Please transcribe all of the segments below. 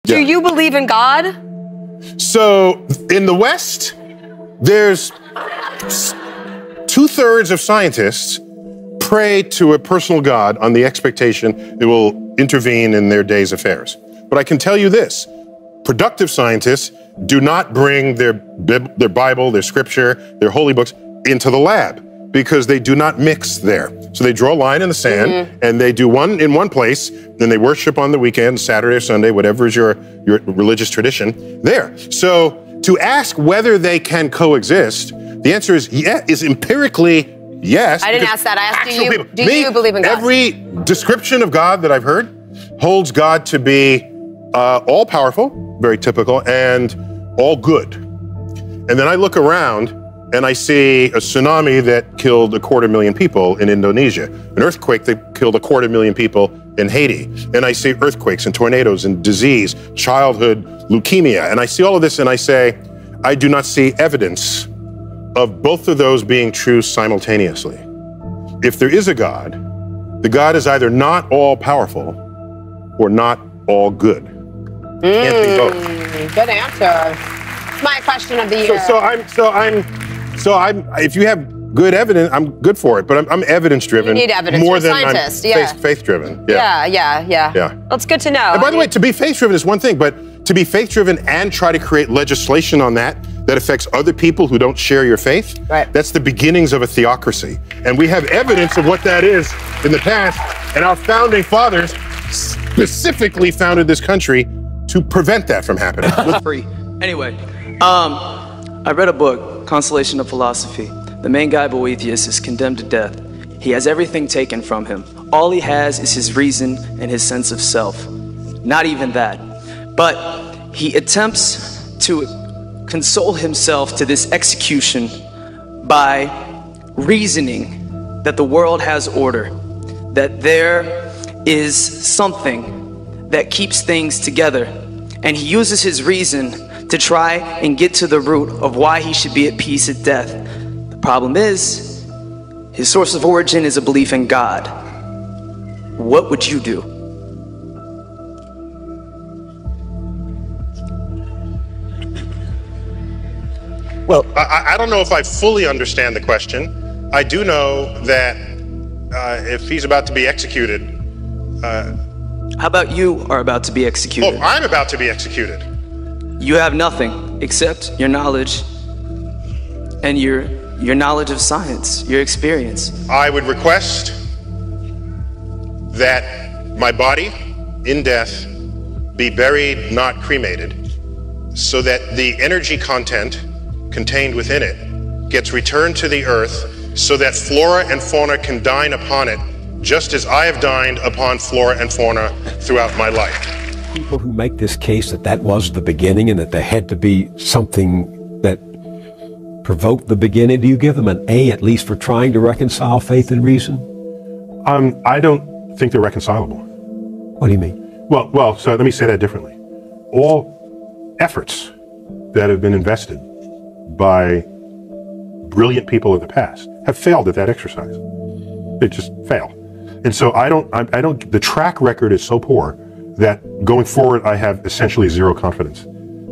Do you believe in God? So in the West, there's 2/3 of scientists pray to a personal God on the expectation it will intervene in their day's affairs. But I can tell you this, productive scientists do not bring their Bible, their scripture, their holy books into the lab because they do not mix there. So they draw a line in the sand and they do one in one place, then they worship on the weekend, Saturday or Sunday, whatever is your religious tradition there. So to ask whether they can coexist, the answer is empirically yes. I didn't ask that. I asked, do you believe in God? Every description of God that I've heard holds God to be all-powerful, very typical, and all good. And then I look around and I see a tsunami that killed 250,000 people in Indonesia, an earthquake that killed 250,000 people in Haiti, and I see earthquakes and tornadoes and disease, childhood leukemia, and I see all of this and I say, I do not see evidence of both of those being true simultaneously. If there is a God, the God is either not all-powerful or not all good. Can't be both. Good answer. My question of the year. So if you have good evidence, I'm good for it, but I'm evidence-driven. You need evidence. More You're a than scientist, I'm faith-driven. Yeah. That's good to know. And by the way, to be faith-driven is one thing, but to be faith-driven and try to create legislation on that affects other people who don't share your faith, that's the beginnings of a theocracy. And we have evidence of what that is in the past, and our founding fathers specifically founded this country to prevent that from happening. Free. Anyway, I read a book, Consolation of Philosophy. The main guy, Boethius, is condemned to death. He has everything taken from him. All he has is his reason and his sense of self. Not even that. But he attempts to console himself to this execution by reasoning that the world has order, that there is something that keeps things together. And he uses his reason to try and get to the root of why he should be at peace at death. The problem is, his source of origin is a belief in God. What would you do? Well, I don't know if I fully understand the question. I do know that if he's about to be executed... How about you are about to be executed? Oh, I'm about to be executed. You have nothing except your knowledge and your knowledge of science, your experience. I would request that my body in death be buried, not cremated, so that the energy content contained within it gets returned to the earth so that flora and fauna can dine upon it just as I have dined upon flora and fauna throughout my life. People who make this case that was the beginning and that there had to be something that provoked the beginning, do you give them an A at least for trying to reconcile faith and reason? I don't think they're reconcilable. What do you mean? Well, so let me say that differently. All efforts that have been invested by brilliant people of the past have failed at that exercise. They just fail. And so the track record is so poor that going forward, I have essentially zero confidence,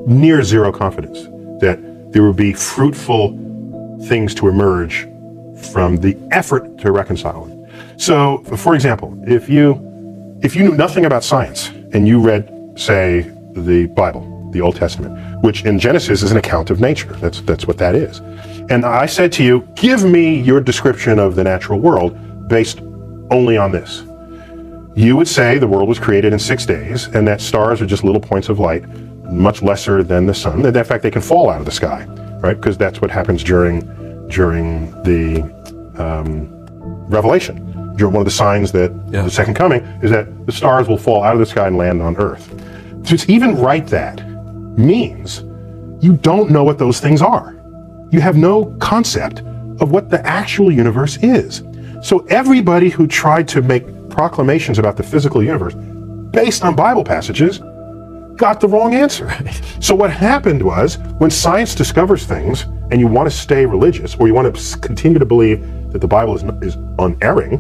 near zero confidence that there will be fruitful things to emerge from the effort to reconcile it. So, for example, if you knew nothing about science and you read, say, the Bible, the Old Testament, which in Genesis is an account of nature. That's what that is. And I said to you, give me your description of the natural world based only on this. You would say the world was created in 6 days and that stars are just little points of light, much lesser than the sun. And in fact, they can fall out of the sky, right? Because that's what happens during the Revelation. One of the signs that the second coming is that the stars will fall out of the sky and land on Earth. So to even write that means you don't know what those things are. You have no concept of what the actual universe is. So everybody who tried to make proclamations about the physical universe based on Bible passages got the wrong answer. So what happened was, when science discovers things and you want to stay religious or you want to continue to believe that the Bible is unerring,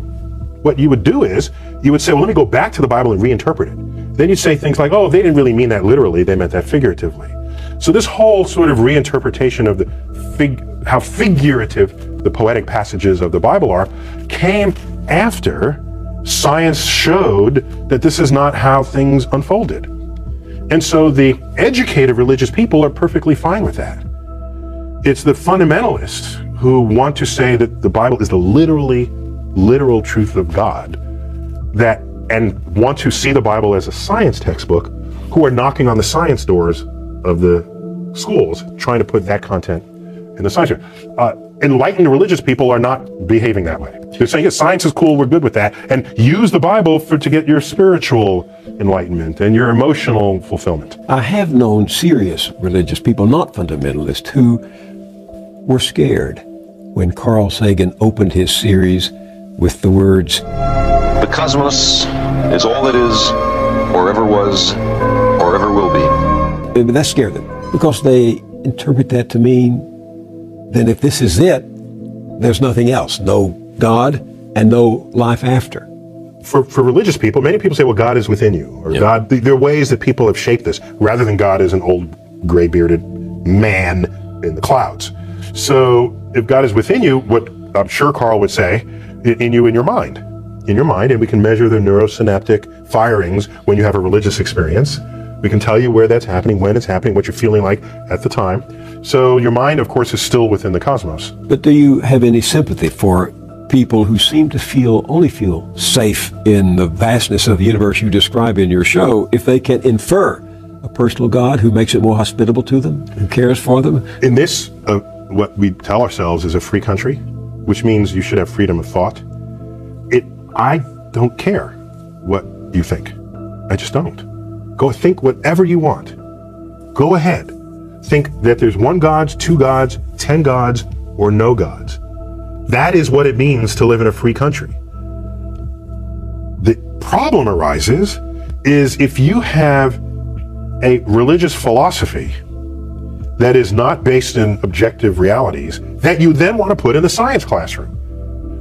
what you would do is you would say, well, let me go back to the Bible and reinterpret it. then you say things like, oh, they didn't really mean that literally, they meant that figuratively. So this whole sort of reinterpretation of how figurative the poetic passages of the Bible are came after science showed that this is not how things unfolded. And so the educated religious people are perfectly fine with that. It's the fundamentalists who want to say that the Bible is the literal truth of God, and want to see the Bible as a science textbook, who are knocking on the science doors of the schools, trying to put that content in the science. Enlightened religious people are not behaving that way. They're saying, yes, science is cool, we're good with that, and use the Bible to get your spiritual enlightenment and your emotional fulfillment. I have known serious religious people, not fundamentalists, who were scared when Carl Sagan opened his series with the words, "The cosmos is all that is, or ever was, or ever will be." That scared them because they interpret that to mean that if this is it, there's nothing else, no God and no life after. For religious people, many people say, well, God is within you, or God, there are ways that people have shaped this, rather than God is an old gray-bearded man in the clouds. So if God is within you, what I'm sure Carl would say, in your mind, and we can measure the neurosynaptic firings when you have a religious experience. We can tell you where that's happening, when it's happening, what you're feeling like at the time. So your mind, of course, is still within the cosmos. But do you have any sympathy for people who seem to only feel safe in the vastness of the universe you describe in your show if they can infer a personal God who makes it more hospitable to them, who cares for them? In this, what we tell ourselves is a free country, which means you should have freedom of thought. I don't care what you think. I just don't. Go think whatever you want. Go ahead. Think that there's one God, 2 gods, 10 gods, or no gods. That is what it means to live in a free country. The problem arises is if you have a religious philosophy that is not based in objective realities that you then want to put in the science classroom.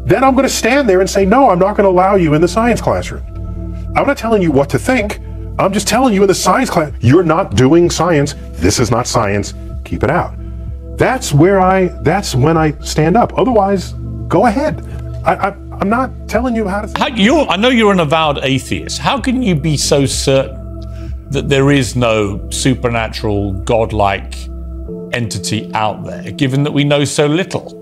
Then I'm going to stand there and say, no, I'm not going to allow you in the science classroom. I'm not telling you what to think. I'm just telling you in the science class, you're not doing science. This is not science. Keep it out. That's when I stand up. Otherwise, go ahead. I'm not telling you how to think. I know you're an avowed atheist. How can you be so certain that there is no supernatural, godlike entity out there, given that we know so little?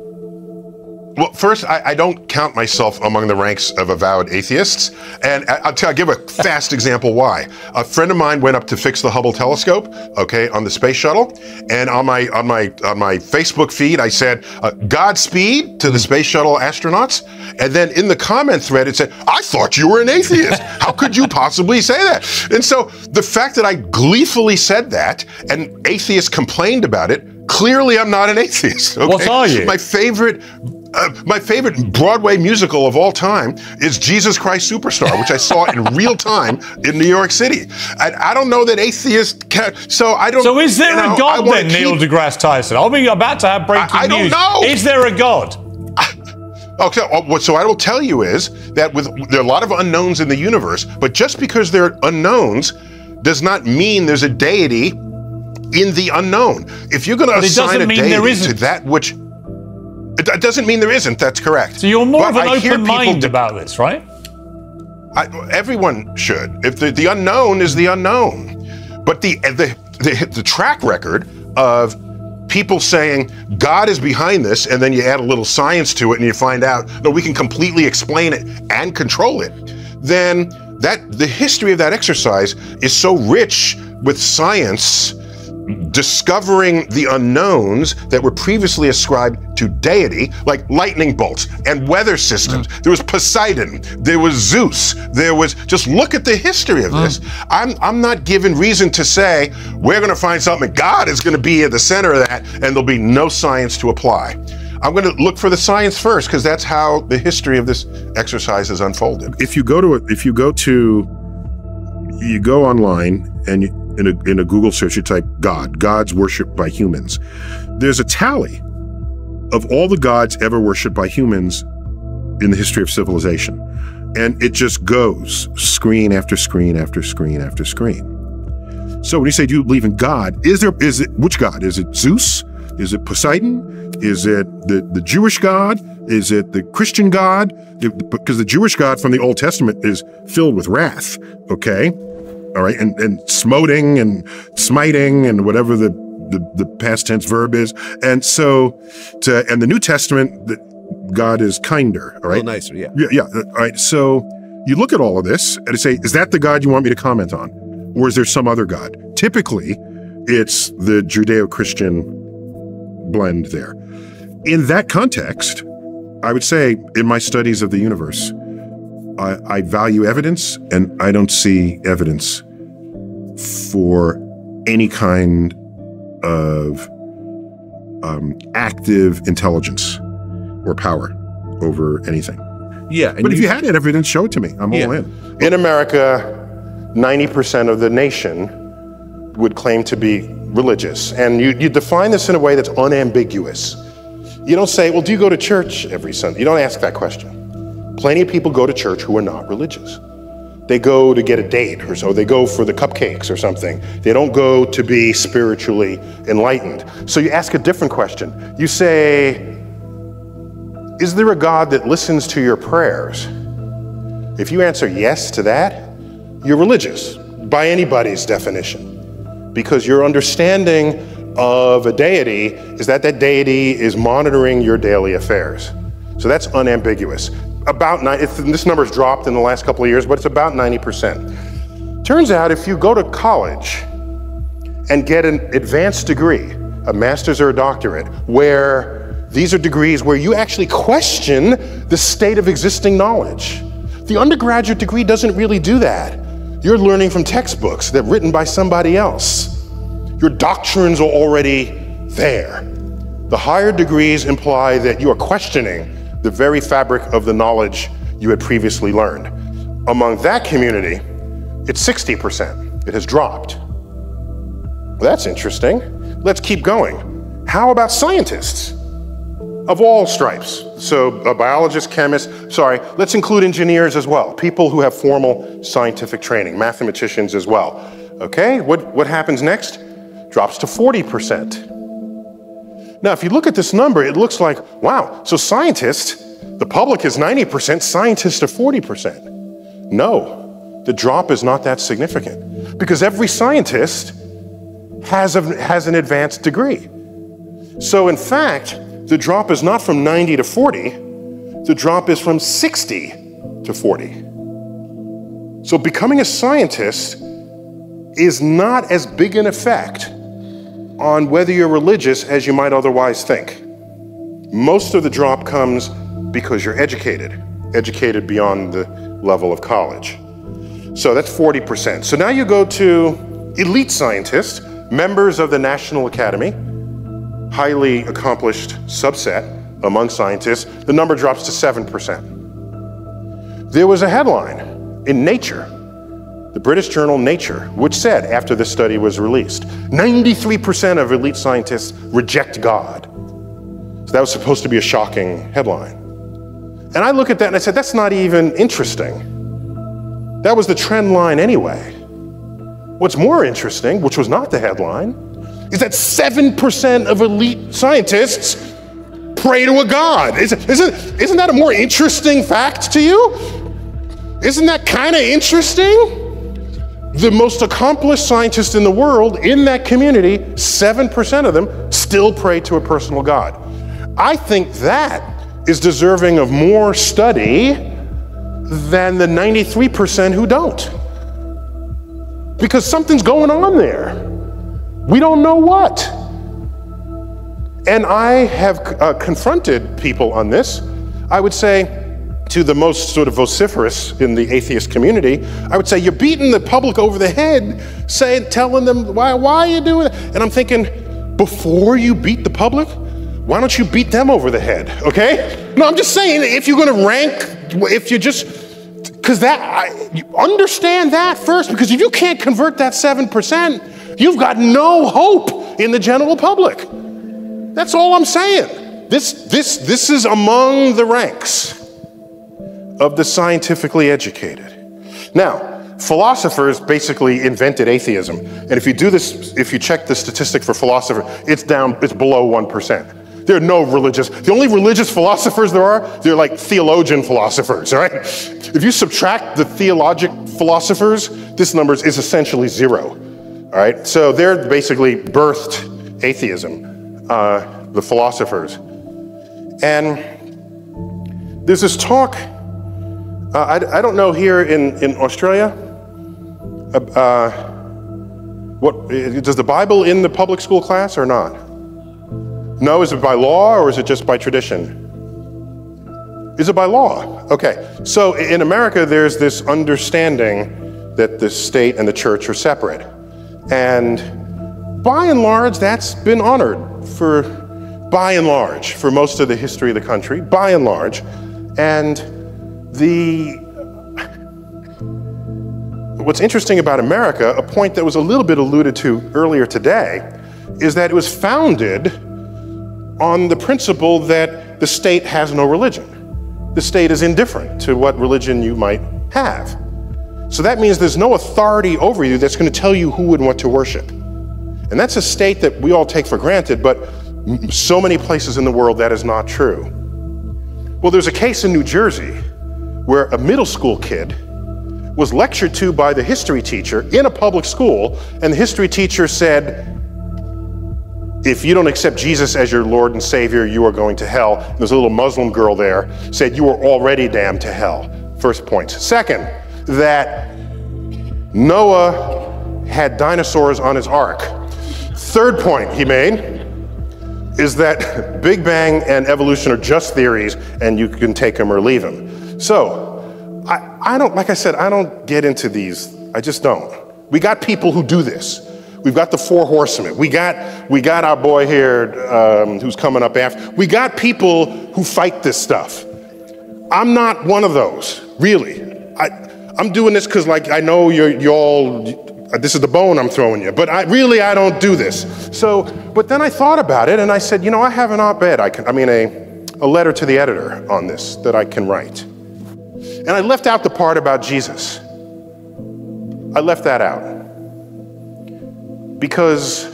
Well, first, I don't count myself among the ranks of avowed atheists, and I'll give a fast example why. A friend of mine went up to fix the Hubble telescope, okay, on the space shuttle, and on my Facebook feed, I said, Godspeed to the space shuttle astronauts, and then in the comment thread, it said, I thought you were an atheist. How could you possibly say that? And so the fact that I gleefully said that, and atheists complained about it, clearly I'm not an atheist. Okay? What are you? My favorite Broadway musical of all time is Jesus Christ Superstar, which I saw in real time in New York City. I don't know that atheists can, so I don't. So is there a God then, Neil deGrasse Tyson? I'll be about to have breaking news. I don't know. Is there a God? Okay, what I will tell you is that there are a lot of unknowns in the universe, but just because there are unknowns does not mean there's a deity in the unknown. If you're going to assign a deity to that which... It doesn't mean there isn't, that's correct. So you're more of an open mind about this, right? Everyone should. If the unknown is the unknown. But the track record of people saying God is behind this, and then you add a little science to it and you find out, no, we can completely explain it and control it, then the history of that exercise is so rich with science discovering the unknowns that were previously ascribed to deity, like lightning bolts and weather systems. There was Poseidon, there was Zeus, just look at the history of this. I'm not given reason to say, we're gonna find something, God is gonna be at the center of that, and there'll be no science to apply. I'm gonna look for the science first, because that's how the history of this exercise is unfolded. If you go online and in a Google search, you type God's worshipped by humans. There's a tally of all the gods ever worshipped by humans in the history of civilization. And it just goes screen after screen after screen after screen. So when you say, do you believe in God? Which God? Is it Zeus? Is it Poseidon? Is it the Jewish God? Is it the Christian God? Because the Jewish God from the Old Testament is filled with wrath, okay? All right, and smoting and smiting and whatever the past tense verb is. And so, and the New Testament, God is kinder, all right? A little nicer, yeah. Yeah, all right. So you look at all of this and say, is that the God you want me to comment on? Or is there some other God? Typically, it's the Judeo-Christian blend there. In that context, I would say in my studies of the universe, I value evidence, and I don't see evidence for any kind of active intelligence or power over anything. Yeah. But if you had evidence, show it to me. I'm all in. In America, 90% of the nation would claim to be religious. And you define this in a way that's unambiguous. You don't say, well, do you go to church every Sunday? You don't ask that question. Plenty of people go to church who are not religious. They go to get a date or so. They go for the cupcakes or something. They don't go to be spiritually enlightened. So you ask a different question. You say, is there a God that listens to your prayers? If you answer yes to that, you're religious by anybody's definition, because your understanding of a deity is that deity is monitoring your daily affairs. So that's unambiguous. This number's dropped in the last couple of years, but it's about 90%. Turns out if you go to college and get an advanced degree, a master's or a doctorate, where these are degrees where you actually question the state of existing knowledge. The undergraduate degree doesn't really do that. You're learning from textbooks that are written by somebody else. Your doctrines are already there. The higher degrees imply that you are questioning the very fabric of the knowledge you had previously learned. Among that community, it's 60%. It has dropped. Well, that's interesting. Let's keep going. How about scientists of all stripes? So biologists, chemists, let's include engineers as well. People who have formal scientific training, mathematicians as well. Okay, what happens next? Drops to 40%. Now, if you look at this number, it looks like, wow, so scientists, the public is 90%, scientists are 40%. No, the drop is not that significant, because every scientist has an advanced degree. So in fact, the drop is not from 90 to 40, the drop is from 60 to 40. So becoming a scientist is not as big an effect on whether you're religious as you might otherwise think. Most of the drop comes because you're educated beyond the level of college. So that's 40%. So now you go to elite scientists, members of the National Academy, highly accomplished subset among scientists, the number drops to 7%. There was a headline in Nature, the British journal Nature, which said, after this study was released, 93% of elite scientists reject God. So that was supposed to be a shocking headline. And I look at that and I said, that's not even interesting. That was the trend line anyway. What's more interesting, which was not the headline, is that 7% of elite scientists pray to a God. Isn't that a more interesting fact to you? Isn't that kind of interesting? The most accomplished scientists in the world, in that community, 7% of them still pray to a personal God. I think that is deserving of more study than the 93% who don't. Because something's going on there. We don't know what. And I have confronted people on this. I would say, to the most sort of vociferous in the atheist community, I would say, you're beating the public over the head, telling them, why are you doing it? And I'm thinking, before you beat the public, why don't you beat them over the head, okay? No, I'm just saying, if you're gonna rank, you understand that first, because if you can't convert that 7%, you've got no hope in the general public. That's all I'm saying. This is among the ranks. of the scientifically educated. Now, philosophers basically invented atheism. And if you do this, if you check the statistic for philosophers, it's below 1%. There are no the only religious philosophers there are, they're like theologian philosophers, all right? If you subtract the theologic philosophers, this number is essentially 0, all right? So they're basically birthed atheism, the philosophers. And there's this talk, I don't know here in Australia, does the Bible in the public school class or not? No, is it by law or is it just by tradition? Is it by law? Okay, so in America there's this understanding that the state and the church are separate. And by and large, that's been honored for most of the history of the country, by and large. And what's interesting about America, a point that was a little bit alluded to earlier today, is that it was founded on the principle that the state has no religion. The state is indifferent to what religion you might have. So that means there's no authority over you that's going to tell you who and what to worship. And that's a state that we all take for granted, but so many places in the world that is not true. Well, there's a case in New Jersey where a middle school kid was lectured to by the history teacher in a public school, and the history teacher said, if you don't accept Jesus as your Lord and Savior, you are going to hell. And there's a little Muslim girl there, said you are already damned to hell. First point. Second, that Noah had dinosaurs on his ark. Third point he made is that Big Bang and evolution are just theories and you can take them or leave them. So, I don't, like I said, I don't get into these. I just don't. We got people who do this. We've got the 4 horsemen. We got our boy here who's coming up after. We got people who fight this stuff. I'm not one of those, really. I'm doing this because, like, I know you all, this is the bone I'm throwing you, but I don't do this. So, but then I thought about it and I said, you know, I have an op-ed, a letter to the editor on this that I can write. And I left out the part about Jesus. I left that out. Because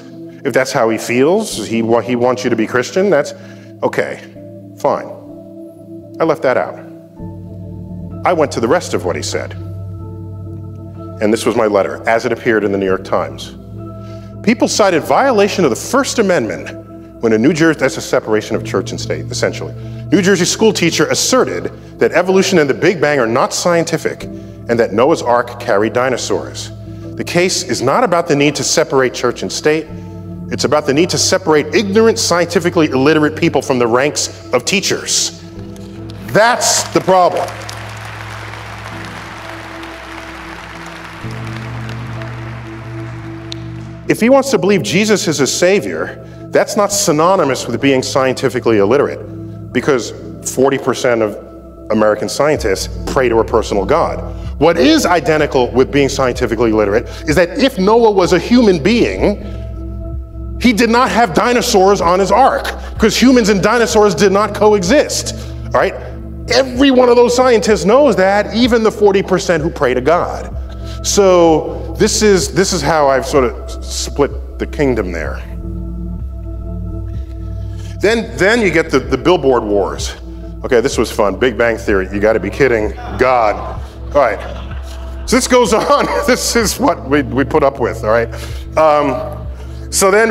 if that's how he feels, he wants you to be Christian, that's okay, fine. I left that out. I went to the rest of what he said. And this was my letter, as it appeared in the New York Times. People cited violation of the First Amendment when a New Jersey, that's a separation of church and state, essentially. New Jersey school teacher asserted that evolution and the Big Bang are not scientific and that Noah's Ark carried dinosaurs. The case is not about the need to separate church and state. It's about the need to separate ignorant, scientifically illiterate people from the ranks of teachers. That's the problem. If he wants to believe Jesus is his savior, that's not synonymous with being scientifically illiterate, because 40% of American scientists pray to a personal God. What is identical with being scientifically literate is that if Noah was a human being, he did not have dinosaurs on his ark, because humans and dinosaurs did not coexist, all right? Every one of those scientists knows that, even the 40% who pray to God. So this is how I've sort of split the kingdom there. Then you get the billboard wars. Okay, this was fun. Big Bang Theory. You got to be kidding. God. All right. So this goes on. This is what we put up with. All right. So then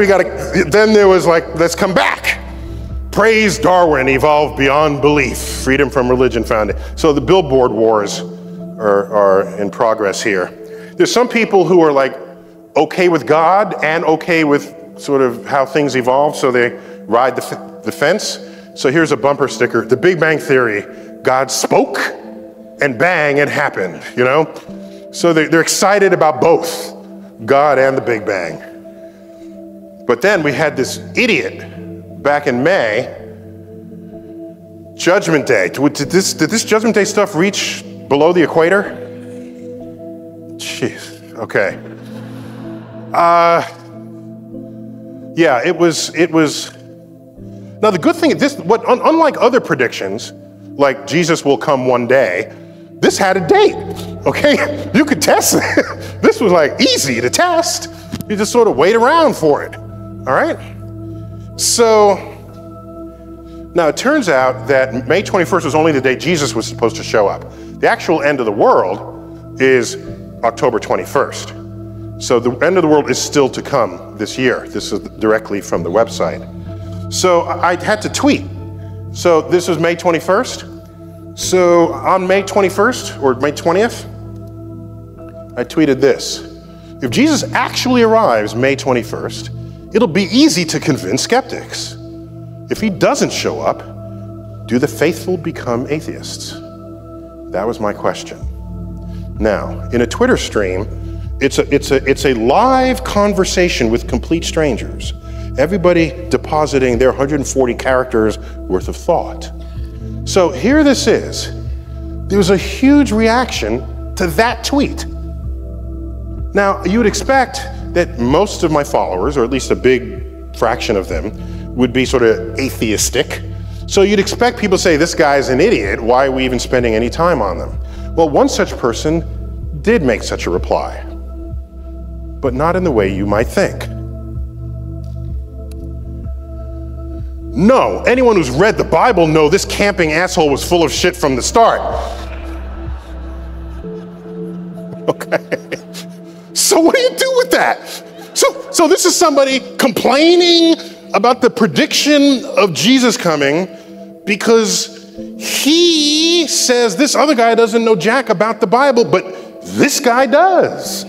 then there was like, let's come back. Praise Darwin, evolved beyond belief. Freedom from religion found it. So the billboard wars are in progress here. There's some people who are like okay with God and okay with sort of how things evolve, so they ride the fence. So here's a bumper sticker, the Big Bang Theory, God spoke and bang, it happened, you know? So they're excited about both, God and the Big Bang. But then we had this idiot back in May, Judgment Day. Did this Judgment Day stuff reach below the equator? Jeez, okay. Yeah, it was. Now the good thing is unlike other predictions, like Jesus will come one day, this had a date, okay? You could test it. This was like easy to test. You just sort of wait around for it, all right? So, now it turns out that May 21st was only the day Jesus was supposed to show up. The actual end of the world is October 21st. So the end of the world is still to come this year. This is directly from the website. So I had to tweet. So this was May 21st. So on May 21st, or May 20th, I tweeted this. If Jesus actually arrives May 21st, it'll be easy to convince skeptics. If he doesn't show up, do the faithful become atheists? That was my question. Now, in a Twitter stream, it's a live conversation with complete strangers. Everybody depositing their 140 characters worth of thought. So here this is. There was a huge reaction to that tweet. Now, you would expect that most of my followers, or at least a big fraction of them, would be sort of atheistic. So you'd expect people to say, this guy's an idiot, why are we even spending any time on them? Well, one such person did make such a reply, but not in the way you might think. No, anyone who's read the Bible knows this camping asshole was full of shit from the start. Okay. So what do you do with that? So this is somebody complaining about the prediction of Jesus coming because he says this other guy doesn't know jack about the Bible, but this guy does.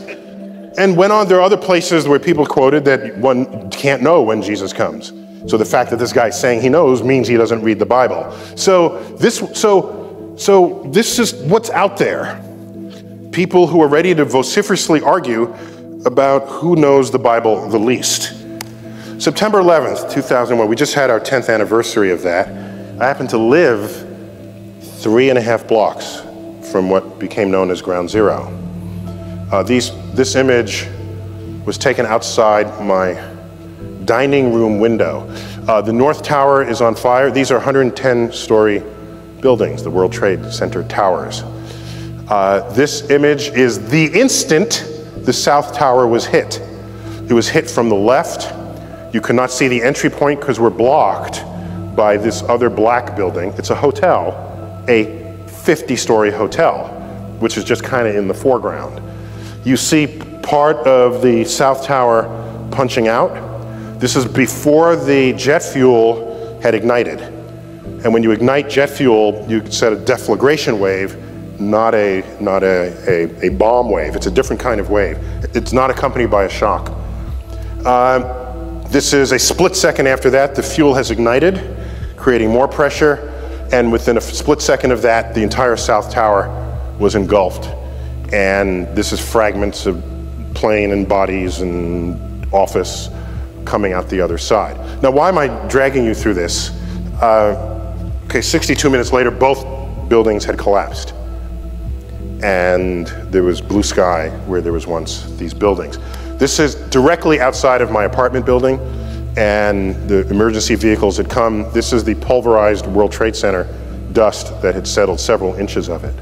And went on, there are other places where people quoted that one can't know when Jesus comes. So the fact that this guy's saying he knows means he doesn't read the Bible. So this is what's out there. People who are ready to vociferously argue about who knows the Bible the least. September 11th, 2001, we just had our 10th anniversary of that. I happen to live 3.5 blocks from what became known as Ground Zero. This image was taken outside my dining room window. The North Tower is on fire. These are 110-story buildings, the World Trade Center towers. This image is the instant the South Tower was hit. It was hit from the left. You could not see the entry point because we're blocked by this other black building. It's a hotel, a 50-story hotel, which is just kind of in the foreground. You see part of the South Tower punching out. This is before the jet fuel had ignited. And when you ignite jet fuel, you set a deflagration wave, not a bomb wave. It's a different kind of wave. It's not accompanied by a shock. This is a split second after that. The fuel has ignited, creating more pressure. And within a split second of that, the entire South Tower was engulfed. And this is fragments of plane and bodies and office coming out the other side. Now, why am I dragging you through this? Okay, 62 minutes later, both buildings had collapsed. And there was blue sky where there was once these buildings. This is directly outside of my apartment building, and the emergency vehicles had come. This is the pulverized World Trade Center dust that had settled several inches of it.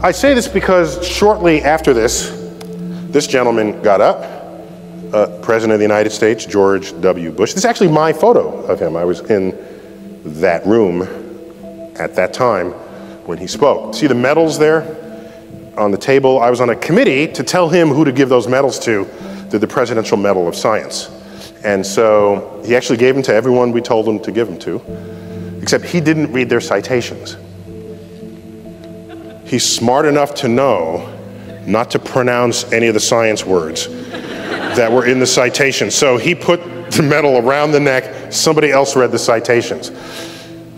I say this because shortly after this gentleman got up, President of the United States, George W. Bush. This is actually my photo of him. I was in that room at that time when he spoke. See the medals there on the table? I was on a committee to tell him who to give those medals to, the Presidential Medal of Science. And so he actually gave them to everyone we told him to give them to, except he didn't read their citations. He's smart enough to know not to pronounce any of the science words that were in the citations. So he put the medal around the neck, somebody else read the citations.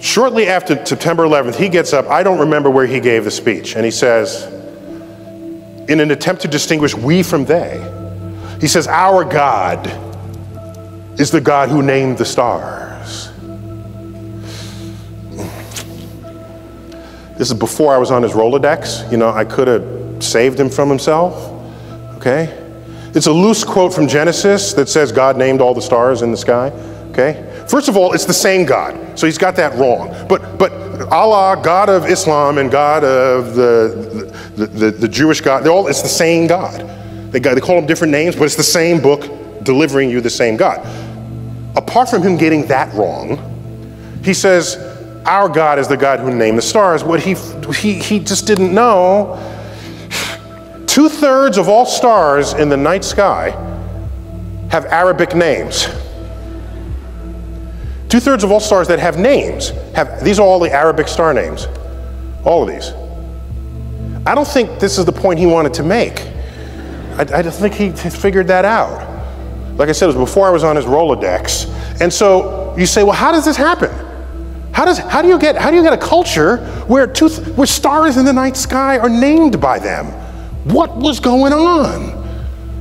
Shortly after September 11th, he gets up, I don't remember where he gave the speech, and he says, in an attempt to distinguish we from they, he says, our God is the God who named the stars. This is before I was on his Rolodex. You know, I could have saved him from himself, okay? It's a loose quote from Genesis that says God named all the stars in the sky, okay? First of all, it's the same God, so he's got that wrong. But Allah, God of Islam, and God of the Jewish God, it's the same God. They call them different names, but it's the same book delivering you the same God. Apart from him getting that wrong, he says, our God is the God who named the stars. What he just didn't know, 2/3 of all stars in the night sky have Arabic names. 2/3 of all stars that have names these are all the Arabic star names. All of these. I don't think this is the point he wanted to make. I just think he figured that out. Like I said, it was before I was on his Rolodex. And so you say, well, how does this happen? How do you get a culture where stars in the night sky are named by them? What was going on?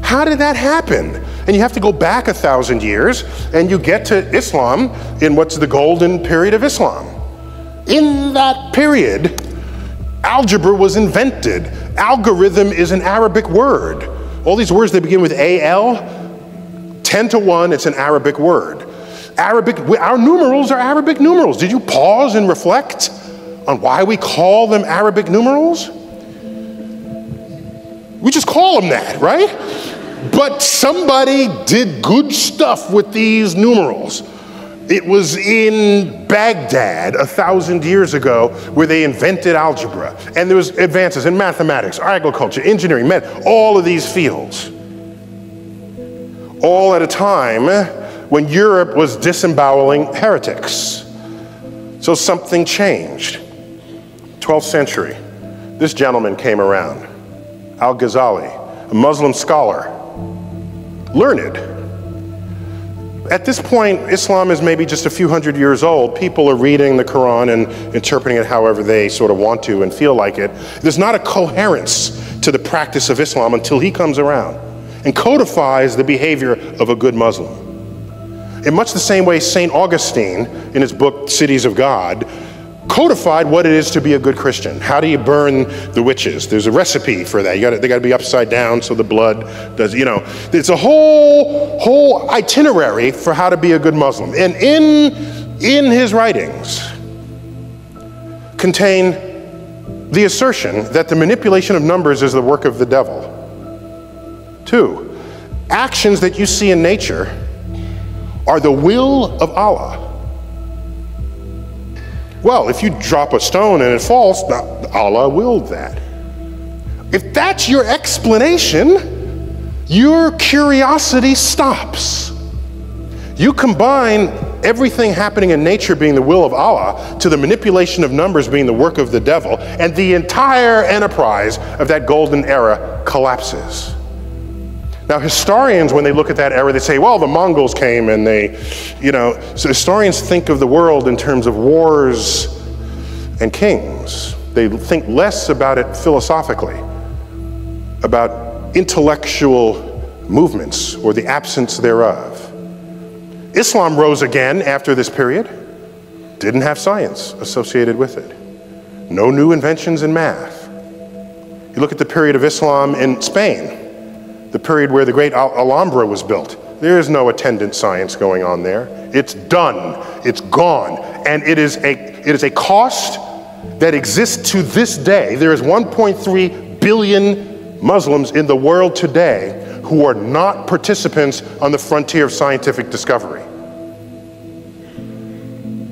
How did that happen? And you have to go back 1,000 years, and you get to Islam in what's the golden period of Islam. In that period, algebra was invented. Algorithm is an Arabic word. All these words, they begin with AL, 10 to 1, it's an Arabic word. Our numerals are Arabic numerals. Did you pause and reflect on why we call them Arabic numerals? We just call them that, right? But somebody did good stuff with these numerals. It was in Baghdad 1,000 years ago where they invented algebra. And there was advances in mathematics, agriculture, engineering, all of these fields. All at a time when Europe was disemboweling heretics. So something changed. 12th century, this gentleman came around, Al-Ghazali, a Muslim scholar, learned. At this point, Islam is maybe just a few hundred years old. People are reading the Quran and interpreting it however they sort of want to and feel like it. There's not a coherence to the practice of Islam until he comes around and codifies the behavior of a good Muslim. In much the same way St. Augustine, in his book Cities of God, codified what it is to be a good Christian. How do you burn the witches? There's a recipe for that. They got to be upside down so the blood does, it's a whole itinerary for how to be a good Muslim. And in his writings contain the assertion that the manipulation of numbers is the work of the devil. 2, actions that you see in nature are the will of Allah. Well, if you drop a stone and it falls, Allah willed that. If that's your explanation, your curiosity stops. You combine everything happening in nature being the will of Allah to the manipulation of numbers being the work of the devil, and the entire enterprise of that golden era collapses. Now, historians, when they look at that era, they say, well, the Mongols came and so historians think of the world in terms of wars and kings. They think less about it philosophically, about intellectual movements or the absence thereof. Islam rose again after this period, didn't have science associated with it. No new inventions in math. You look at the period of Islam in Spain, the period where the great Alhambra was built. There is no attendant science going on there. It's done, it's gone, and it is a cost that exists to this day. There is 1.3 billion Muslims in the world today who are not participants on the frontier of scientific discovery.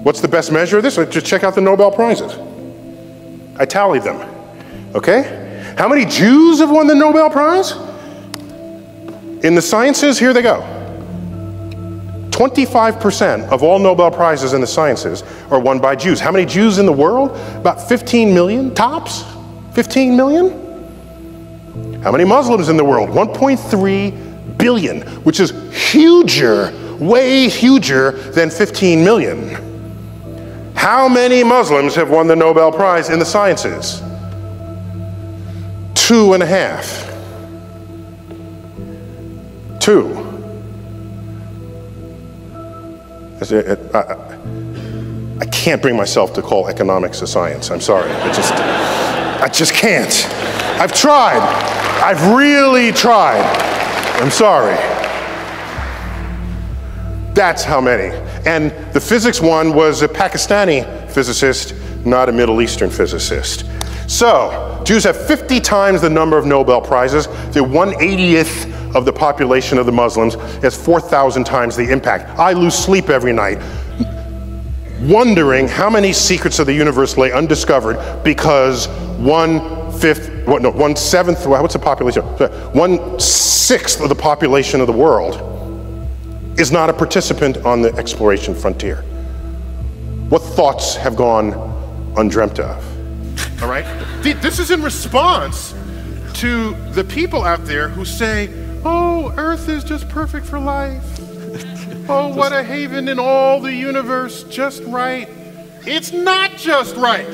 What's the best measure of this? Just check out the Nobel Prizes. I tallied them, okay? How many Jews have won the Nobel Prize? In the sciences, here they go. 25% of all Nobel Prizes in the sciences are won by Jews. How many Jews in the world? About 15 million, tops? 15 million? How many Muslims in the world? 1.3 billion, which is huger, way huger than 15 million. How many Muslims have won the Nobel Prize in the sciences? 2.5. 2. I can't bring myself to call economics a science. I'm sorry. I just can't. I've tried. I've really tried. I'm sorry. That's how many. And the physics one was a Pakistani physicist, not a Middle Eastern physicist. So, Jews have 50 times the number of Nobel Prizes. They're 1/80th of the population of the Muslims. Has 4,000 times the impact. I lose sleep every night wondering how many secrets of the universe lay undiscovered because 1/6th of the population of the world is not a participant on the exploration frontier. What thoughts have gone undreamt of? All right? This is in response to the people out there who say, oh, Earth is just perfect for life. Oh, what a haven in all the universe, just right. It's not just right.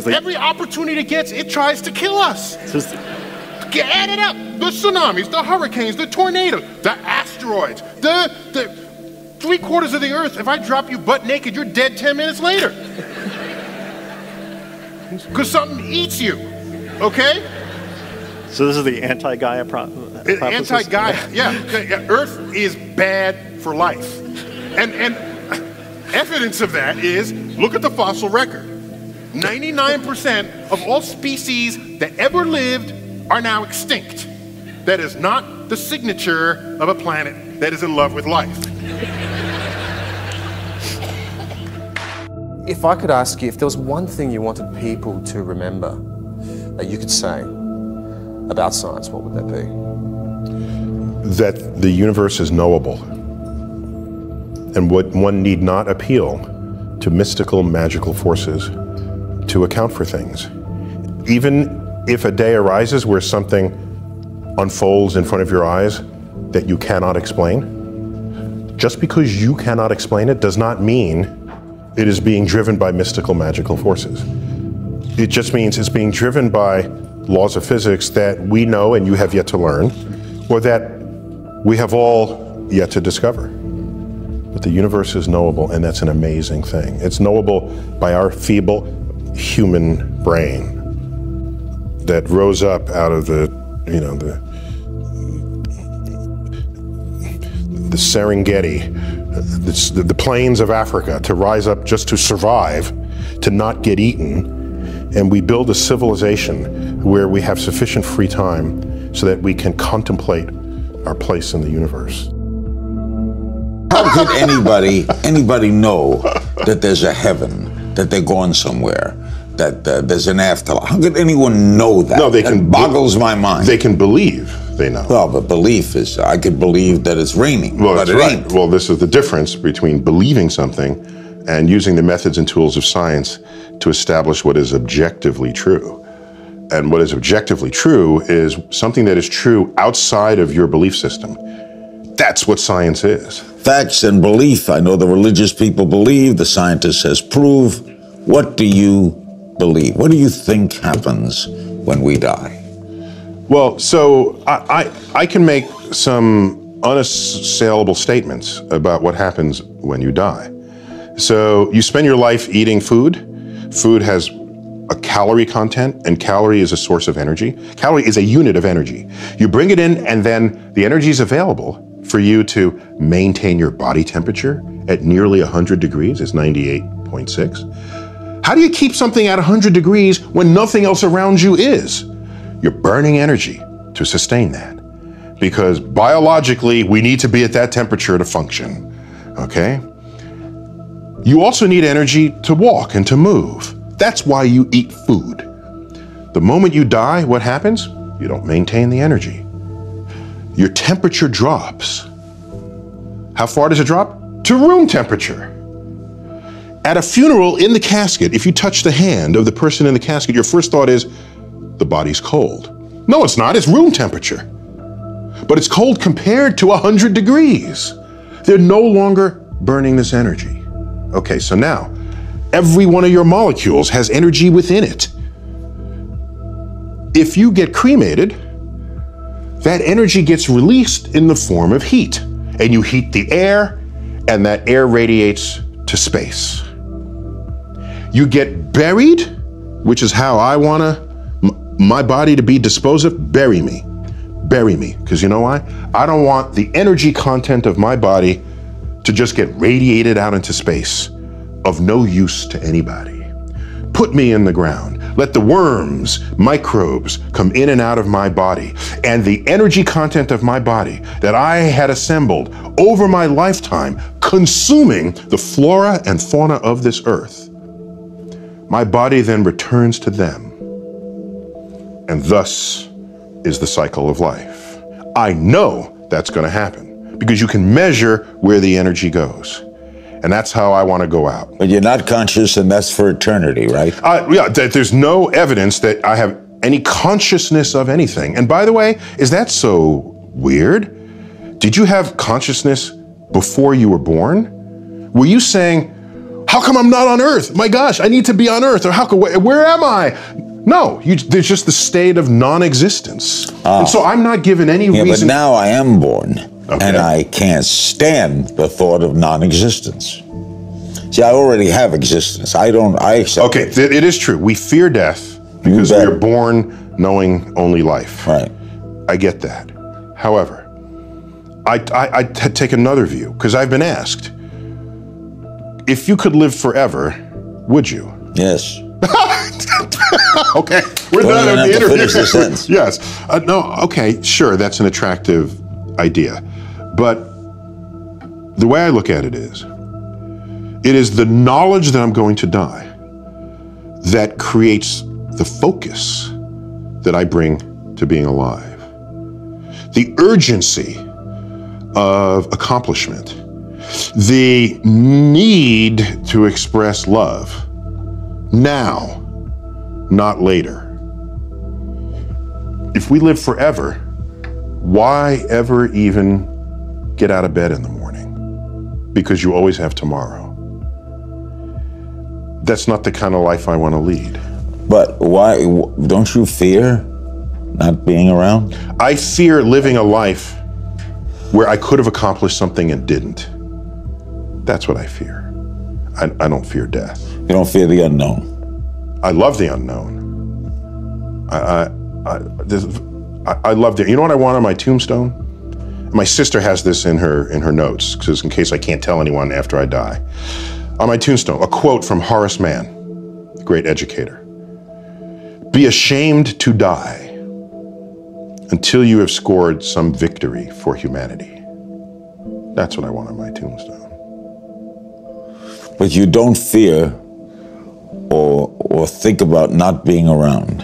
Every opportunity it gets, it tries to kill us. Add it up. The tsunamis, the hurricanes, the tornadoes, the asteroids, the 3/4 of the Earth. If I drop you butt naked, you're dead 10 minutes later. Because something eats you, okay? So this is the anti-Gaia hypothesis? Anti-Gaia, yeah. Earth is bad for life. And evidence of that is, look at the fossil record. 99% of all species that ever lived are now extinct. That is not the signature of a planet that is in love with life. If I could ask you, if there was one thing you wanted people to remember that you could say about science, what would that be? That the universe is knowable. And one need not appeal to mystical, magical forces to account for things. Even if a day arises where something unfolds in front of your eyes that you cannot explain, just because you cannot explain it does not mean it is being driven by mystical, magical forces. It just means it's being driven by laws of physics that we know and you have yet to learn, or that we have all yet to discover. But the universe is knowable, and that's an amazing thing. It's knowable by our feeble human brain that rose up out of the Serengeti, the plains of Africa, to rise up just to survive, to not get eaten. And we build a civilization where we have sufficient free time so that we can contemplate our place in the universe. How could anybody know that there's a heaven, that they're going somewhere, that there's an afterlife? How could anyone know that? No, that boggles my mind. They can believe they know. Well, but belief is, I could believe that it's raining, well, but it ain't. Well, this is the difference between believing something and using the methods and tools of science to establish what is objectively true. And what is objectively true is something that is true outside of your belief system. That's what science is. Facts and belief. I know the religious people believe, the scientist says prove. What do you believe? What do you think happens when we die? Well, so I can make some unassailable statements about what happens when you die. So you spend your life eating food. Food has a calorie content, and calorie is a source of energy. Calorie is a unit of energy. You bring it in, and then the energy is available for you to maintain your body temperature at nearly 100 degrees. It's 98.6. How do you keep something at 100 degrees when nothing else around you is? You're burning energy to sustain that. Because biologically, we need to be at that temperature to function, okay? You also need energy to walk and to move. That's why you eat food. The moment you die, what happens? You don't maintain the energy. Your temperature drops. How far does it drop? To room temperature. At a funeral, in the casket, if you touch the hand of the person in the casket, your first thought is, the body's cold. No, it's not, it's room temperature. But it's cold compared to 100 degrees. They're no longer burning this energy. Okay, so now, every one of your molecules has energy within it. If you get cremated, that energy gets released in the form of heat. And you heat the air, and that air radiates to space. You get buried, which is how I want my body to be disposed of. Bury me. Bury me. Because you know why? I don't want the energy content of my body to just get radiated out into space of no use to anybody. Put me in the ground. Let the worms, microbes come in and out of my body, and the energy content of my body that I had assembled over my lifetime, consuming the flora and fauna of this earth. My body then returns to them. And thus is the cycle of life. I know that's going to happen because you can measure where the energy goes. And that's how I want to go out. But you're not conscious, and that's for eternity, right? Yeah, there's no evidence that I have any consciousness of anything. And by the way, is that so weird? Did you have consciousness before you were born? Were you saying, how come I'm not on Earth? My gosh, I need to be on Earth. Or where am I? No, there's just the state of non-existence. And so I'm not given any reason. But now I am born. Okay. And I can't stand the thought of non-existence. See, I already have existence. I accept Okay, it is true. We fear death because we are born knowing only life. Right. I get that. However, I take another view because I've been asked, if you could live forever, would you? Yes. Okay, we're done with the interview. Yes. No, okay, sure, that's an attractive idea. But the way I look at it is the knowledge that I'm going to die that creates the focus that I bring to being alive. The urgency of accomplishment. The need to express love now, not later. If we live forever, why ever even get out of bed in the morning? Because you always have tomorrow. That's not the kind of life I want to lead. But why, don't you fear not being around? I fear living a life where I could have accomplished something and didn't. That's what I fear. I don't fear death. You don't fear the unknown? I love the unknown. I love the, you know what I want on my tombstone? My sister has this in her notes, because in case I can't tell anyone after I die. On my tombstone, a quote from Horace Mann, the great educator. Be ashamed to die until you have scored some victory for humanity. That's what I want on my tombstone. But you don't fear or think about not being around?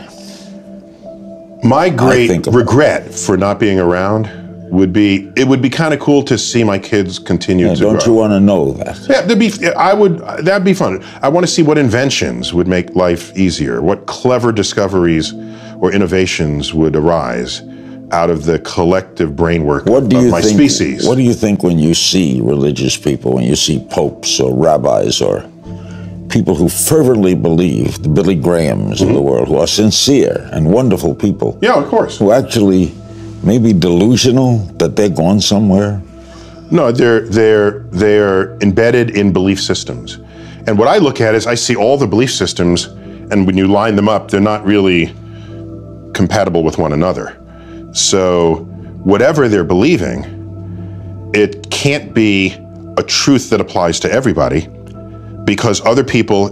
My great regret for not being around would be, it would be kind of cool to see my kids continue to grow. Don't you want to know that? Yeah, that'd be fun. I want to see what inventions would make life easier, what clever discoveries or innovations would arise out of the collective brain work of my species. What do you think when you see religious people, when you see popes or rabbis or people who fervently believe, the Billy Grahams of the world, who are sincere and wonderful people? Yeah, of course. Who actually may be delusional that they're going somewhere? No, they're embedded in belief systems. And what I look at is I see all the belief systems, and when you line them up, they're not really compatible with one another. So whatever they're believing, it can't be a truth that applies to everybody, because other people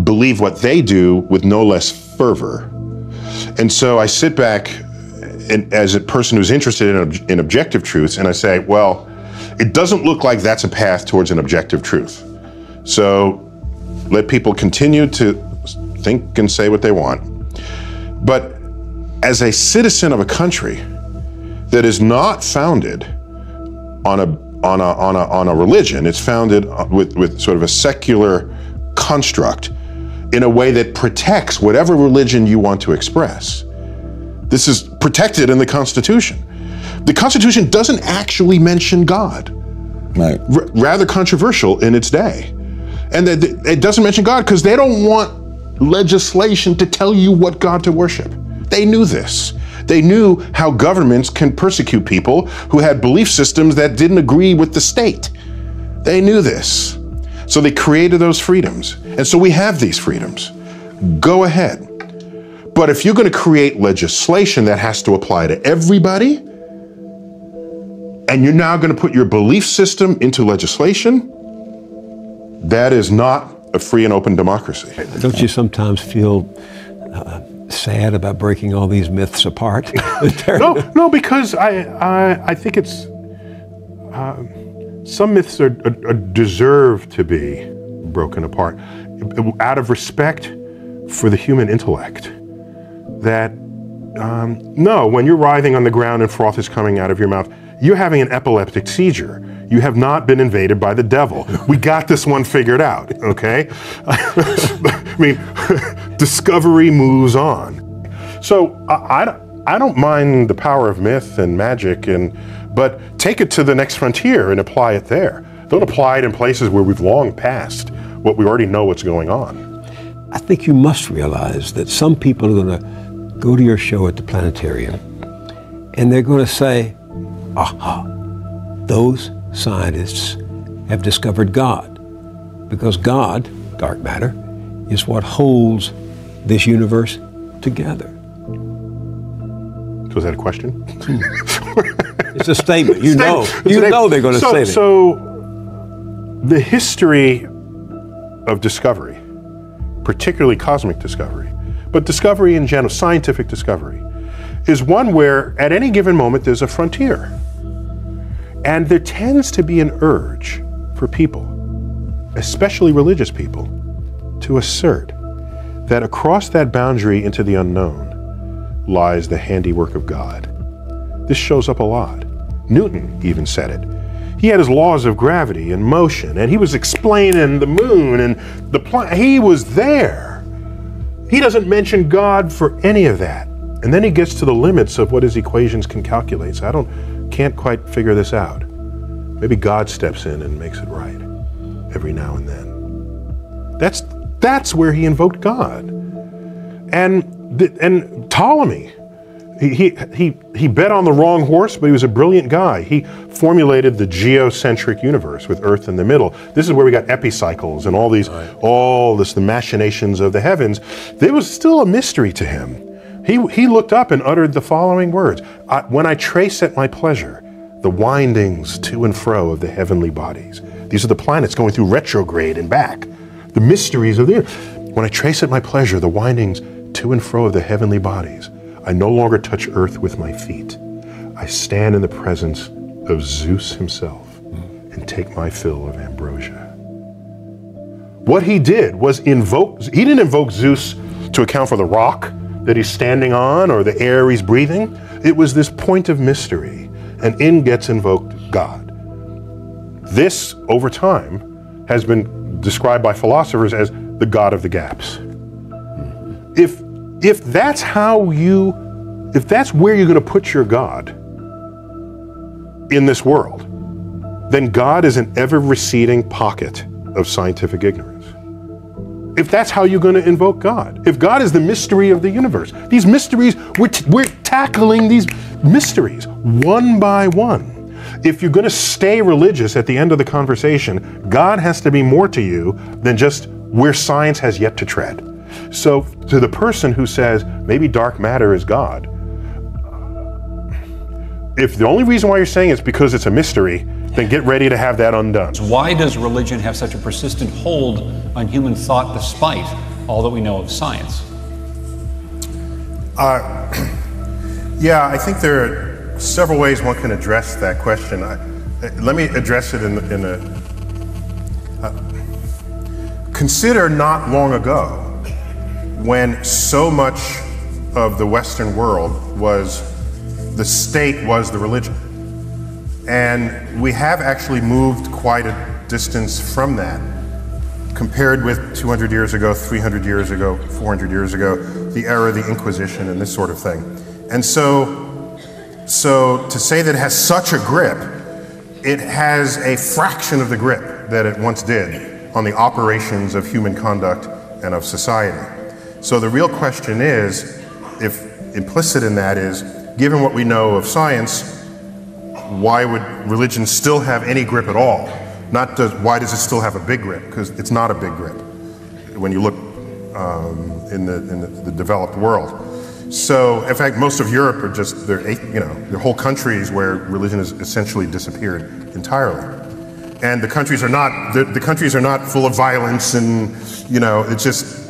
believe what they do with no less fervor. And so I sit back and, as a person who's interested in objective truths, and I say, well, it doesn't look like that's a path towards an objective truth. So let people continue to think and say what they want. But as a citizen of a country that is not founded on a religion, it's founded with sort of a secular construct in a way that protects whatever religion you want to express. This is protected in the Constitution. The Constitution doesn't actually mention God. Right. Rather controversial in its day. And it doesn't mention God because they don't want legislation to tell you what God to worship. They knew this. They knew how governments can persecute people who had belief systems that didn't agree with the state. They knew this. So they created those freedoms. And so we have these freedoms. Go ahead. But if you're going to create legislation that has to apply to everybody, and you're now going to put your belief system into legislation? That is not a free and open democracy. Don't you sometimes feel sad about breaking all these myths apart? No, because I think it's some myths are deserve to be broken apart out of respect for the human intellect. That no, when you're writhing on the ground and froth is coming out of your mouth, you're having an epileptic seizure. You have not been invaded by the devil. We got this one figured out, okay? I mean, discovery moves on. So I don't mind the power of myth and magic, but take it to the next frontier and apply it there. Don't apply it in places where we've long passed what we already know what's going on. I think you must realize that some people are going to go to your show at the planetarium and they're going to say, aha, those scientists have discovered God, because God, dark matter, is what holds this universe together. So is that a question? It's a statement. You know they're going to say that. So the history of discovery, particularly cosmic discovery, but discovery in general, scientific discovery, is one where at any given moment there's a frontier. And there tends to be an urge for people, especially religious people, to assert that across that boundary into the unknown lies the handiwork of God. This shows up a lot. Newton even said it. He had his laws of gravity and motion, and he was explaining the moon and the planet. He was there. He doesn't mention God for any of that. And then he gets to the limits of what his equations can calculate. So can't quite figure this out. Maybe God steps in and makes it right every now and then. That's where he invoked God. And Ptolemy, he bet on the wrong horse, but he was a brilliant guy. He formulated the geocentric universe with Earth in the middle. This is where we got epicycles and the machinations of the heavens. There was still a mystery to him. He looked up and uttered the following words: when I trace at my pleasure the windings to and fro of the heavenly bodies. These are the planets going through retrograde and back. The mysteries of the earth. When I trace at my pleasure the windings to and fro of the heavenly bodies, I no longer touch earth with my feet. I stand in the presence of Zeus himself and take my fill of ambrosia. What he did was he didn't invoke Zeus to account for the rock that he's standing on or the air he's breathing. It was this point of mystery, and in gets invoked God. This, over time, has been described by philosophers as the God of the gaps. If that's where you're going to put your God in this world, then God is an ever-receding pocket of scientific ignorance. If that's how you're going to invoke God, if God is the mystery of the universe, these mysteries, we're tackling these mysteries one by one. If you're going to stay religious at the end of the conversation, God has to be more to you than just where science has yet to tread. So to the person who says maybe dark matter is God, if the only reason why you're saying it's because it's a mystery, then get ready to have that undone. Why does religion have such a persistent hold on human thought despite all that we know of science? Yeah, I think there are several ways one can address that question. Let me address it in a consider not long ago when so much of the Western world the state was the religion. And we have actually moved quite a distance from that compared with 200 years ago, 300 years ago, 400 years ago, the era of the Inquisition and this sort of thing. And so to say that it has such a grip, it has a fraction of the grip that it once did on the operations of human conduct and of society. So the real question is, if implicit in that is, given what we know of science, why would religion still have any grip at all? Why does it still have a big grip? Because it's not a big grip when you look in the developed world. So, in fact, most of Europe are just, they're whole countries where religion has essentially disappeared entirely. And the countries are not full of violence, and it's just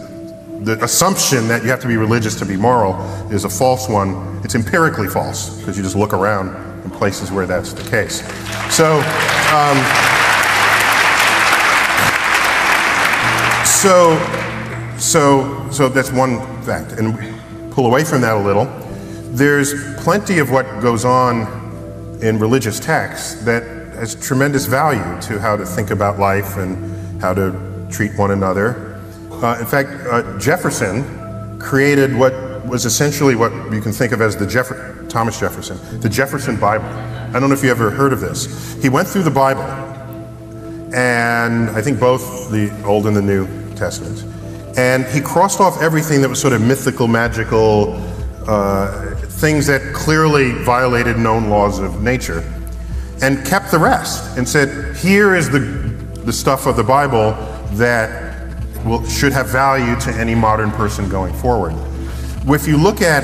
the assumption that you have to be religious to be moral is a false one. It's empirically false because you just look around in places where that's the case. So, so that's one fact. And pull away from that a little. There's plenty of what goes on in religious texts that has tremendous value to how to think about life and how to treat one another. In fact, Jefferson created what was essentially what you can think of as Thomas Jefferson, the Jefferson Bible. I don't know if you ever heard of this. He went through the Bible, and I think both the Old and the New Testaments, and he crossed off everything that was sort of mythical, magical, things that clearly violated known laws of nature, and kept the rest, and said, here is the stuff of the Bible that should have value to any modern person going forward. If you look at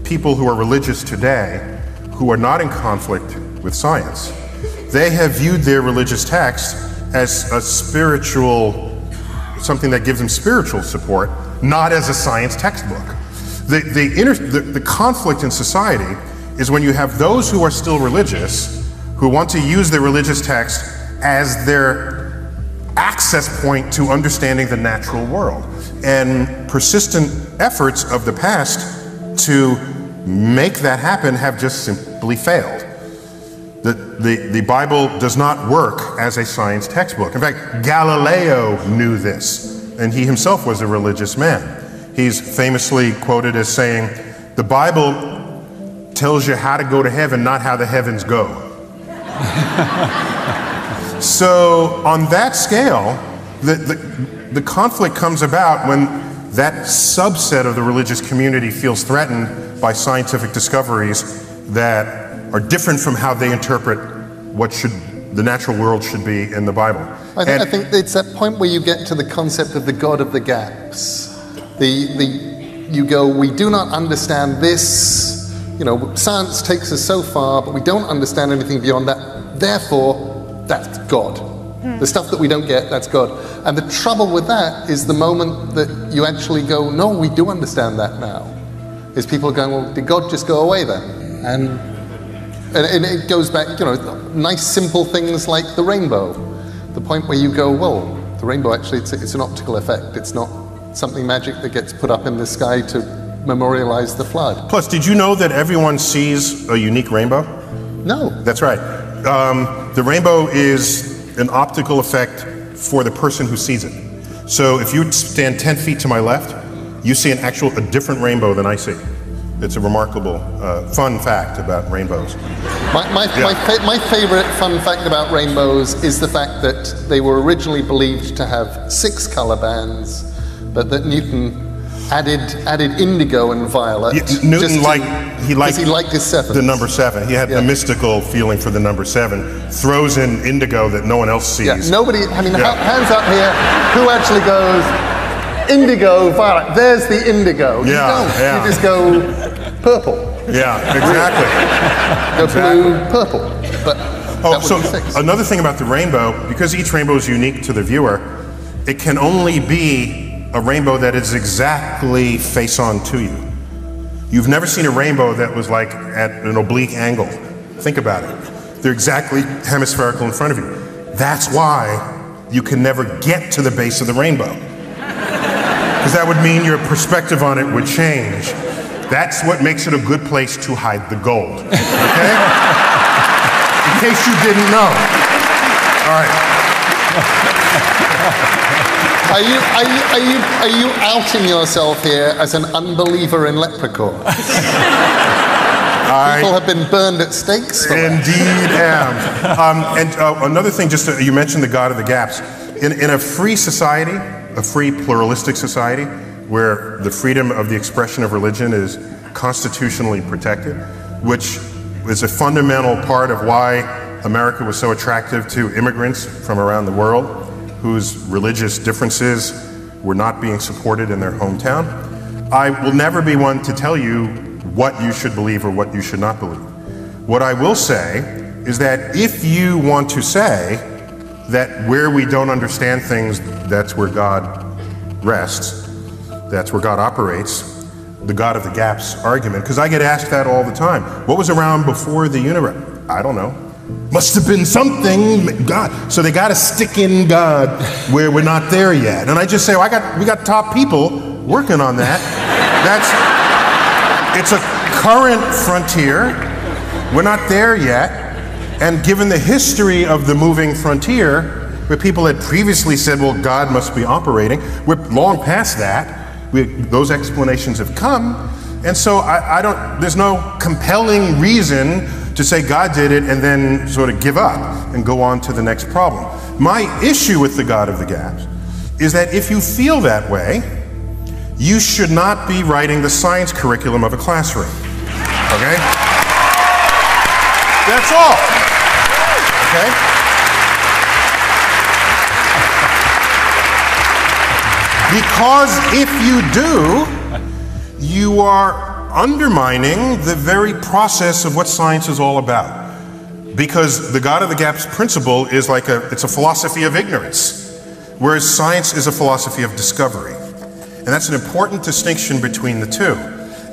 people who are religious today, who are not in conflict with science, they have viewed their religious text as a spiritual, something that gives them spiritual support, not as a science textbook. The conflict in society is when you have those who are still religious, who want to use their religious text as their access point to understanding the natural world, and persistent efforts of the past to make that happen have just simply failed. The Bible does not work as a science textbook. In fact, Galileo knew this, and he himself was a religious man. He's famously quoted as saying, the Bible tells you how to go to heaven, not how the heavens go. So on that scale, the conflict comes about when that subset of the religious community feels threatened by scientific discoveries that are different from how they interpret what the natural world should be in the Bible. I think it's that point where you get to the concept of the God of the gaps. You go, we do not understand this, science takes us so far, but we don't understand anything beyond that, therefore, that's God. The stuff that we don't get, that's God. And the trouble with that is the moment that you actually go, no, we do understand that now, is people are going, well, did God just go away then? And it goes back, nice simple things like the rainbow. The point where you go, well, the rainbow actually, it's an optical effect. It's not something magic that gets put up in the sky to memorialize the flood. Plus, did you know that everyone sees a unique rainbow? No. That's right. The rainbow is an optical effect for the person who sees it. So if you stand 10 feet to my left, you see a different rainbow than I see. It's a remarkable, fun fact about rainbows. My favorite fun fact about rainbows is the fact that they were originally believed to have 6 color bands, but that Newton added indigo and violet. Newton he liked his 7. The number 7. He had a mystical feeling for the number 7. Throws in indigo that no one else sees. Yeah, nobody. Hands up here. Who actually goes indigo, violet? There's the indigo. You don't. You just go purple. Yeah, exactly. Go blue, purple. But so another thing about the rainbow, because each rainbow is unique to the viewer, it can only be a rainbow that is exactly face-on to you. You've never seen a rainbow that was like at an oblique angle. Think about it. They're exactly hemispherical in front of you. That's why you can never get to the base of the rainbow. Because that would mean your perspective on it would change. That's what makes it a good place to hide the gold. Okay? In case you didn't know. All right. Are you outing yourself here as an unbeliever in leprechauns? People have been burned at stakes for Indeed am. Another thing, you mentioned the God of the gaps. In a free society, a free pluralistic society, where the freedom of the expression of religion is constitutionally protected, which is a fundamental part of why America was so attractive to immigrants from around the world, whose religious differences were not being supported in their hometown. I will never be one to tell you what you should believe or what you should not believe. What I will say is that if you want to say that where we don't understand things, that's where God rests, that's where God operates, the God of the gaps argument, because I get asked that all the time. What was around before the universe? I don't know. Must have been something, God. So they got to stick in God where we're not there yet. And I just say, well, we got top people working on that. It's a current frontier. We're not there yet. And given the history of the moving frontier, where people had previously said, well, God must be operating, we're long past that. Those explanations have come. And so there's no compelling reason to say God did it and then sort of give up and go on to the next problem. My issue with the God of the gaps is that if you feel that way, you should not be writing the science curriculum of a classroom. Okay? That's all. Okay? Because if you do, you are undermining the very process of what science is all about. Because the God of the gaps principle is it's a philosophy of ignorance, whereas science is a philosophy of discovery. And that's an important distinction between the two.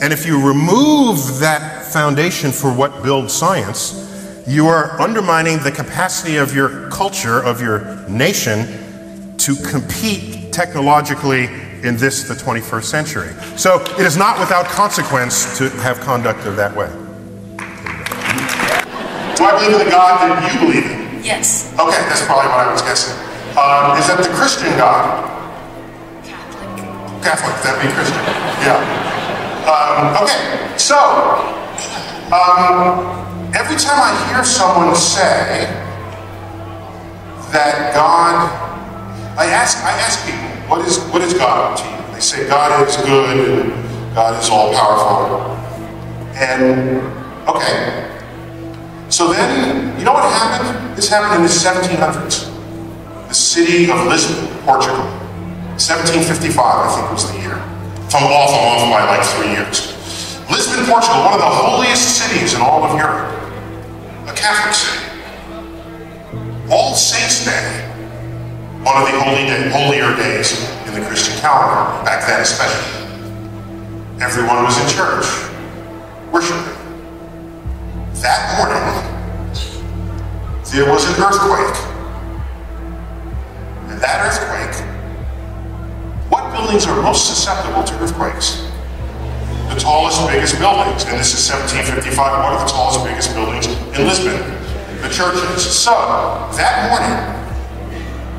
And if you remove that foundation for what builds science, you are undermining the capacity of your culture, of your nation, to compete technologically in the 21st century. So it is not without consequence to have conduct of that way. Do I believe in the God that you believe in? Yes. Okay, that's probably what I was guessing. Is that the Christian God? Catholic, that'd be Christian. Yeah. Okay, so every time I hear someone say that God, I ask people, what is God to you? They say God is good and God is all powerful. And okay, so then you know what happened? This happened in the 1700s. The city of Lisbon, Portugal. 1755, I think was the year. If I'm off by like 3 years. Lisbon, Portugal, one of the holiest cities in all of Europe. A Catholic city. All Saints' Day, one of the holier days in the Christian calendar, back then especially. Everyone was in church, worshiping. That morning, there was an earthquake. And that earthquake, what buildings are most susceptible to earthquakes? The tallest, biggest buildings. And this is 1755, one of the tallest, biggest buildings in Lisbon, the churches. So, that morning,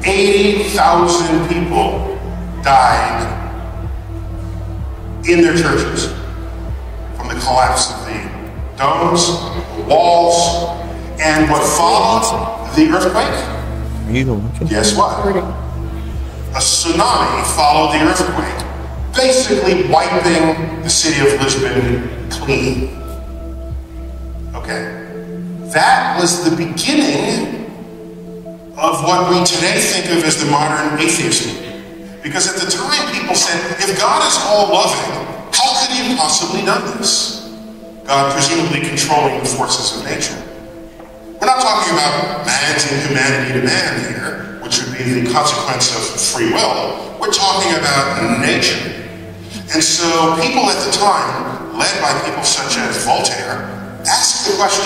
80,000 people died in their churches from the collapse of the domes, the walls, and what followed the earthquake? Guess what? A tsunami followed the earthquake, basically wiping the city of Lisbon clean. Okay. That was the beginning of what we today think of as the modern atheist movement. Because at the time people said, if God is all loving, how could he have possibly done this? God presumably controlling the forces of nature. We're not talking about man's inhumanity to man here, which would be the consequence of free will. We're talking about nature. And so people at the time, led by people such as Voltaire, asked the question,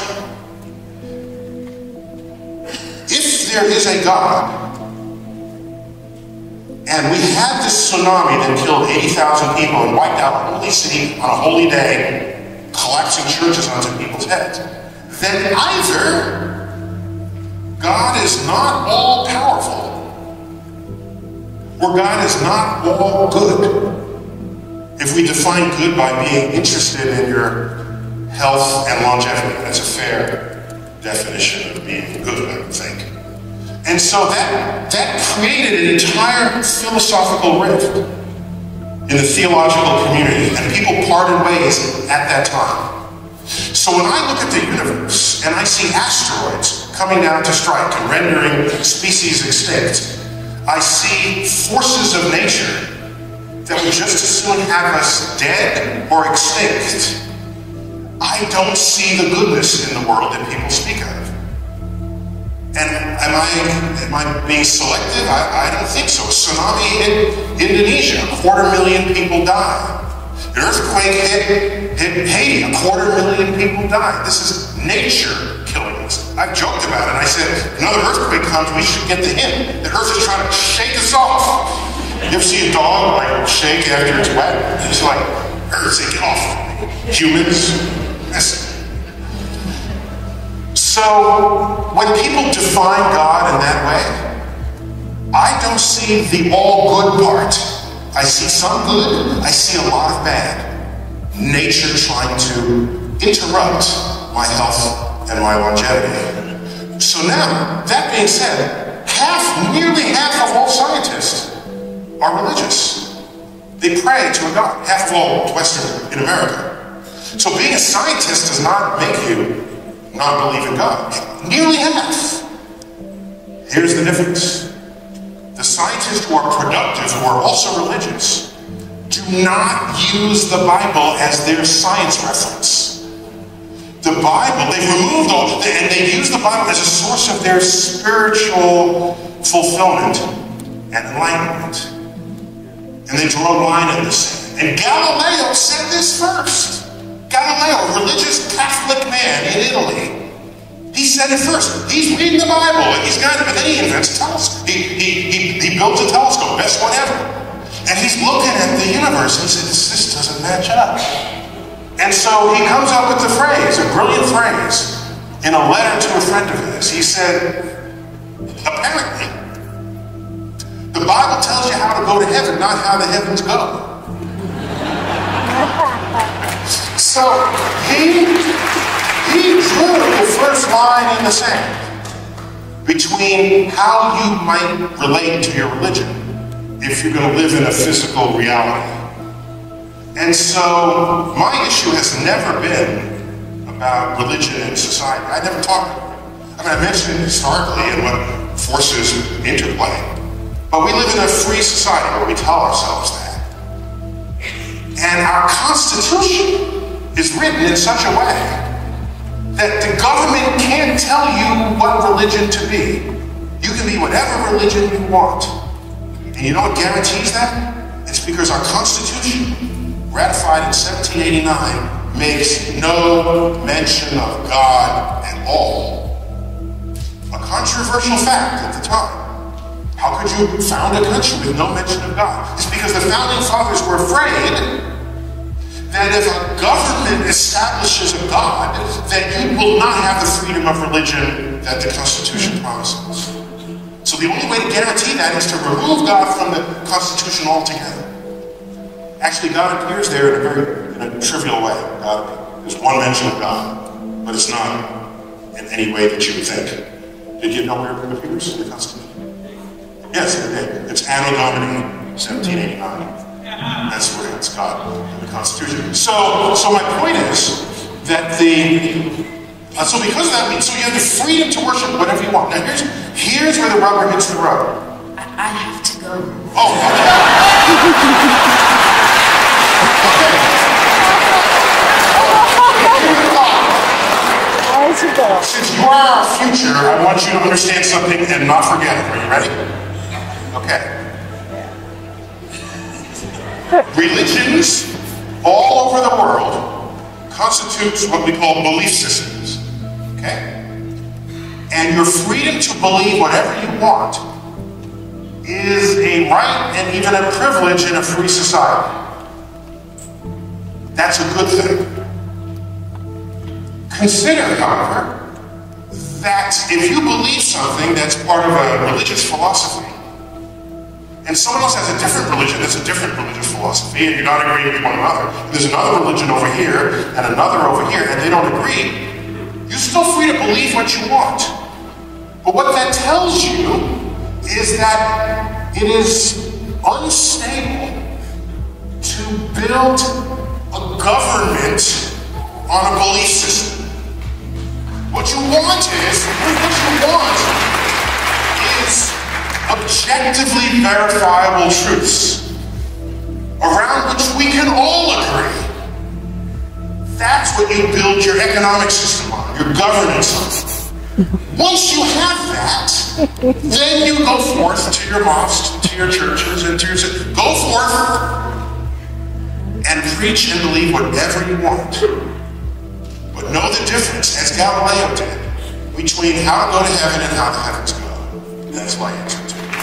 if there is a God, and we had this tsunami that killed 80,000 people and wiped out a holy city on a holy day, collapsing churches onto people's heads, then either God is not all powerful, or God is not all good. If we define good by being interested in your health and longevity, that's a fair definition of being good, I would think. And so that created an entire philosophical rift in the theological community, and people parted ways at that time. So when I look at the universe and I see asteroids coming down to strike and rendering species extinct, I see forces of nature that would just as soon have us dead or extinct. I don't see the goodness in the world that people speak of. And am I being selective? I don't think so. A tsunami hit Indonesia, 250,000 people died. An earthquake hit Haiti, 250,000 people died. This is nature killing us. I've joked about it. I said, if another earthquake comes, we should get the hint. The earth is trying to shake us off. You ever see a dog like shake after it's wet? It's like, earth, say, get off. Humans. So, when people define God in that way, I don't see the all good part. I see some good, I see a lot of bad. Nature trying to interrupt my health and my longevity. So now, that being said, nearly half of all scientists are religious. They pray to a God, half of all Western in America. So being a scientist does not make you not believe in God. Nearly half. Here's the difference. The scientists who are productive, who are also religious, do not use the Bible as their science reference. The Bible, they've removed and they use the Bible as a source of their spiritual fulfillment and enlightenment. And they draw a line in the sand. And Galileo said this first. Galileo, a religious Catholic man in Italy, he said it first. He's reading the Bible, and and then he invents a telescope. He builds a telescope, best one ever. And he's looking at the universe and says, this doesn't match up. And so he comes up with the phrase, a brilliant phrase, in a letter to a friend of his. He said, apparently, the Bible tells you how to go to heaven, not how the heavens go. So he drew the first line in the sand between how you might relate to your religion if you're going to live in a physical reality. And so my issue has never been about religion and society. I never talked about it. I mentioned it historically and what forces interplay. But we live in a free society where we tell ourselves that. And our Constitution is written in such a way that the government can't tell you what religion to be. You can be whatever religion you want. And you know what guarantees that? It's because our Constitution, ratified in 1789, makes no mention of God at all. A controversial fact at the time. How could you found a country with no mention of God? It's because the founding fathers were afraid that if a government establishes a God, that you will not have the freedom of religion that the Constitution promises. So the only way to guarantee that is to remove God from the Constitution altogether. Actually, God appears there in a trivial way. There's one mention of God, but it's not in any way that you would think. Did you know where it appears in the Constitution? Yes, it did. It's Anno Domini, 1789. That's where it's God in the Constitution. So my point is that so because of that means, so you have the freedom to worship whatever you want. Now here's where the rubber hits the road. I have to go. Oh, okay. Since you are our future, I want you to understand something and not forget it. Are you ready? Okay. Religions all over the world constitutes what we call belief systems, okay? And your freedom to believe whatever you want is a right and even a privilege in a free society. That's a good thing. Consider, however, that if you believe something that's part of a religious philosophy, and someone else has a different religion that's a different religious philosophy, and you're not agreeing with one another, there's another religion over here and another over here, and they don't agree, you're still free to believe what you want. But what that tells you is that it is unstable to build a government on a belief system. What you want is objectively verifiable truths. around which we can all agree. That's what you build your economic system on, your governance on. Once you have that, then you go forth to your mosques, to your churches, and to your... Go forth and preach and believe whatever you want. But know the difference, as Galileo did, between how to go to heaven and how the heavens go. That's my answer to it.